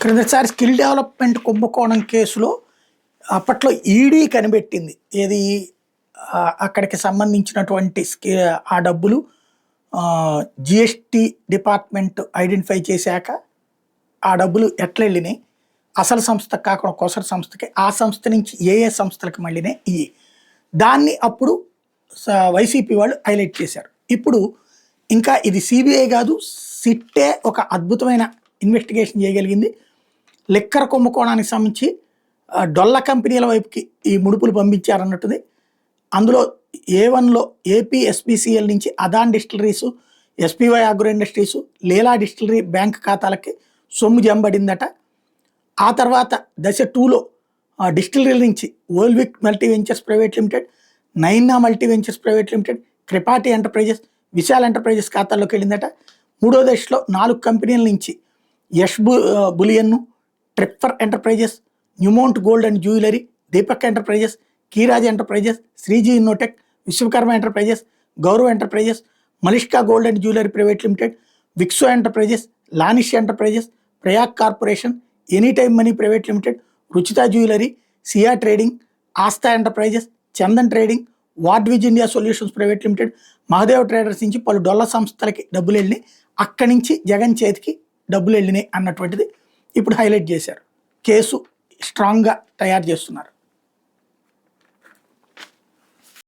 క్రిందసారి skill development కుంభకోణం కేసులో అప్పట్లో ఈడీ కనిపెట్టింది. ఏది అక్కడికి సంబంధించినటువంటి ఆ డబ్బులు జిఎస్టీ డిపార్ట్మెంట్ ఐడెంటిఫై చేశాక ఆ డబ్బులు ఎట్లా వెళ్ళినాయి, అసలు సంస్థకు కాకుండా కొసరు సంస్థకి, ఆ సంస్థ నుంచి ఏ ఏ సంస్థలకు మళ్ళీనే ఇవి దాన్ని అప్పుడు వైసీపీ వాళ్ళు హైలైట్ చేశారు. ఇప్పుడు ఇంకా ఇది సిబిఐ కాదు, సిట్టే ఒక అద్భుతమైన ఇన్వెస్టిగేషన్ చేయగలిగింది. లిక్కర్ కుంభకోణానికి సంబంధించి డొల్ల కంపెనీల వైపుకి ఈ ముడుపులు పంపించారన్నట్టుది. అందులో A1లో ఏపీ ఎస్పీసీఎల్ నుంచి Adan distilleries, SPY agro industries, Leela distillery bank ఖాతాలకి సొమ్ము జంబడిందట. ఆ తర్వాత దశ 2లో డిస్టిలరీ నుంచి Olvik multi ventures private limited, Naina multi ventures private limited, Kripati enterprises, Vishal enterprises ఖాతాల్లోకి వెళ్ళిందట. 3వ దశలో 4 కంపెనీల నుంచి యష్ బులియన్ను, Tripper enterprises, Newmount gold and jewellery, Deepak enterprises, Keeraj enterprises, Shreeji Innotech, Vishwakarma enterprises, Gaurav enterprises, Malishka gold and jewellery private limited, Vikso enterprises, Lanish enterprises, Prayag corporation, any time money private limited, Ruchita jewellery, Siya trading, Aastha enterprises, Chandan trading, Wardwiz India solutions private limited, Mahadev traders నుంచి పలు డొల్ల సంస్థలకి డబ్బులు వెళ్ళినాయి. అక్కడి నుంచి జగన్ చేతికి డబ్బులు వెళ్ళినాయి అన్నటువంటిది ఇప్పుడు హైలైట్ చేశారు. కేసు స్ట్రాంగ్గా తయారు చేస్తున్నారు.